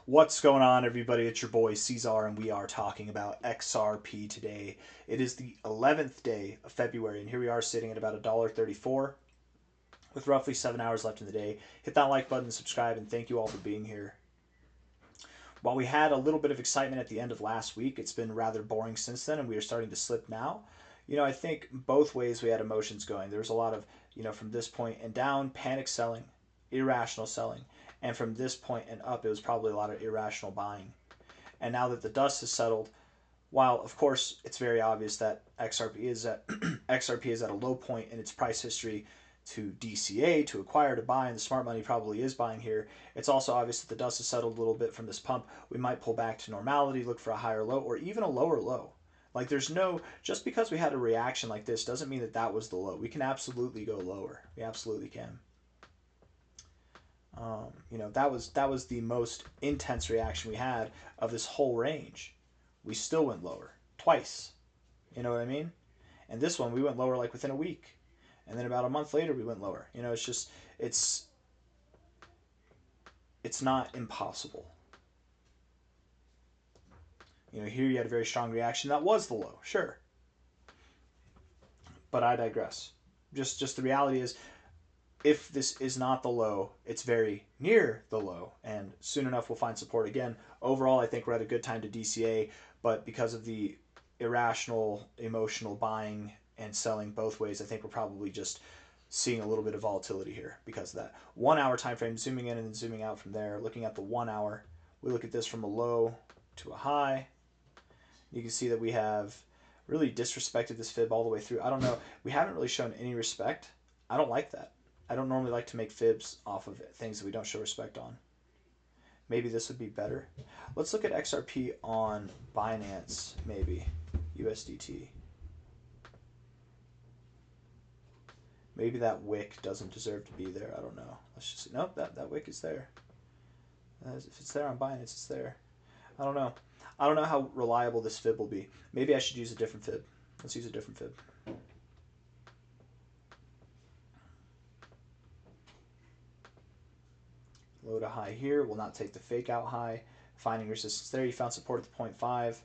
What's going on, everybody? It's your boy C-Zar, and we are talking about XRP today. It is the 11th day of February, and here we are sitting at about $1.34 with roughly 7 hours left in the day. Hit that like button, subscribe, and thank you all for being here. While we had a little bit of excitement at the end of last week, it's been rather boring since then, and we are starting to slip now. I think both ways we had emotions going. There was a lot of, from this point and down, panic selling, irrational selling. And from this point and up, it was probably a lot of irrational buying. And now that the dust has settled, while of course it's very obvious that XRP is at XRP is at a low point in its price history to DCA, to acquire, to buy, and the smart money probably is buying here, it's also obvious that the dust has settled a little bit from this pump. We might pull back to normality, look for a higher low, or even a lower low. Like just because we had a reaction like this doesn't mean that that was the low. We can absolutely go lower. We absolutely can. That was the most intense reaction we had of this whole range. We still went lower twice. You know what I mean? And this one we went lower like within a week, and then about a month later we went lower. It's not impossible. Here you had a very strong reaction. That was the low, sure. But I digress. Just the reality is, if this is not the low, it's very near the low, and soon enough we'll find support again. Overall, I think we're at a good time to DCA, but because of the irrational, emotional buying and selling both ways, I think we're probably just seeing a little bit of volatility here because of that. 1 hour time frame, zooming in and then zooming out from there. Looking at the 1 hour, we look at this from a low to a high. You can see that we have really disrespected this fib all the way through. I don't know. We haven't really shown any respect. I don't like that. I don't normally like to make fibs off of things that we don't show respect on. Maybe this would be better. Let's look at XRP on Binance, maybe. USDT. Maybe that wick doesn't deserve to be there. I don't know. Let's just see. Nope, that wick is there. If it's there on Binance, it's there. I don't know. I don't know how reliable this fib will be. Maybe I should use a different fib. Let's use a different fib. Low to high here. Will not take the fake out high. Finding resistance there. You found support at the 0.5.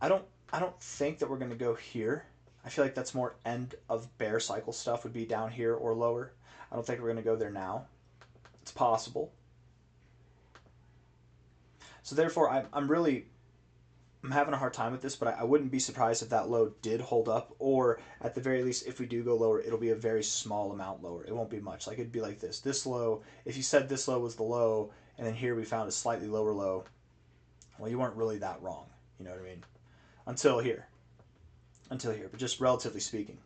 I don't think that we're going to go here. I feel like that's more end of bear cycle stuff, would be down here or lower. I don't think we're going to go there now. It's possible. So therefore, I'm having a hard time with this, but I wouldn't be surprised if that low did hold up, or at the very least, if we do go lower, it'll be a very small amount lower. It won't be much. Like, it'd be like this. This low, if you said this low was the low, and then here we found a slightly lower low, well, you weren't really that wrong. You know what I mean? Until here. But just relatively speaking,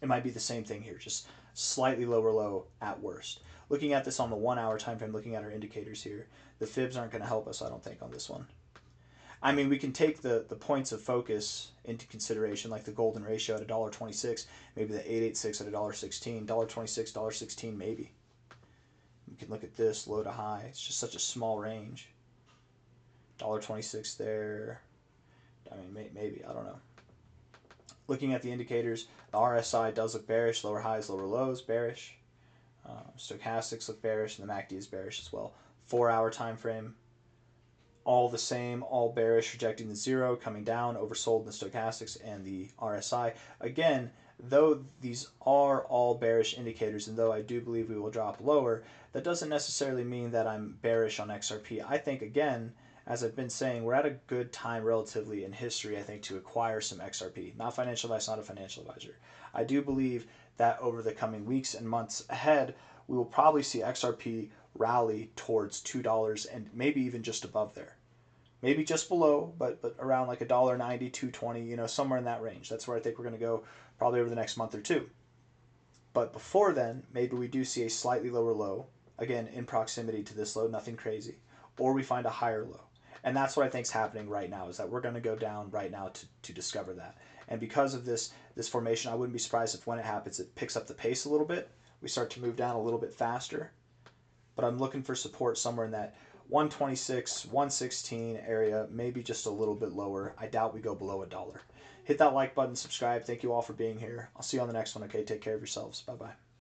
it might be the same thing here, just slightly lower low at worst. Looking at this on the 1 hour time frame, looking at our indicators here, the fibs aren't going to help us, I don't think, on this one. I mean, we can take the points of focus into consideration, like the golden ratio at $1.26, maybe the 886 at $1.16, $1.26, $1.16 maybe. We can look at this low to high. It's just such a small range. $1.26 there. I mean, maybe, I don't know. Looking at the indicators, the RSI does look bearish. Lower highs, lower lows, bearish. Stochastics look bearish, and the MACD is bearish as well. 4 hour time frame, all the same, all bearish, rejecting the zero, coming down, oversold in the stochastics and the RSI. Again, though these are all bearish indicators, and though I do believe we will drop lower, that doesn't necessarily mean that I'm bearish on XRP. I think, again, as I've been saying, we're at a good time relatively in history, I think, to acquire some XRP. Not financial advice, not a financial advisor. I do believe that over the coming weeks and months ahead, we will probably see XRP rally towards $2 and maybe even just above there. Maybe just below, but around like $1.90, $2.20, somewhere in that range. That's where I think we're going to go probably over the next month or two. But before then, maybe we do see a slightly lower low, again, in proximity to this low, nothing crazy, or we find a higher low. And that's what I think is happening right now, is that we're going to go down right now to discover that. And because of this formation, I wouldn't be surprised if when it happens, it picks up the pace a little bit. We start to move down a little bit faster. But I'm looking for support somewhere in that 126, 116 area, maybe just a little bit lower. I doubt we go below $1. Hit that like button, subscribe. Thank you all for being here. I'll see you on the next one, okay? Take care of yourselves. Bye-bye.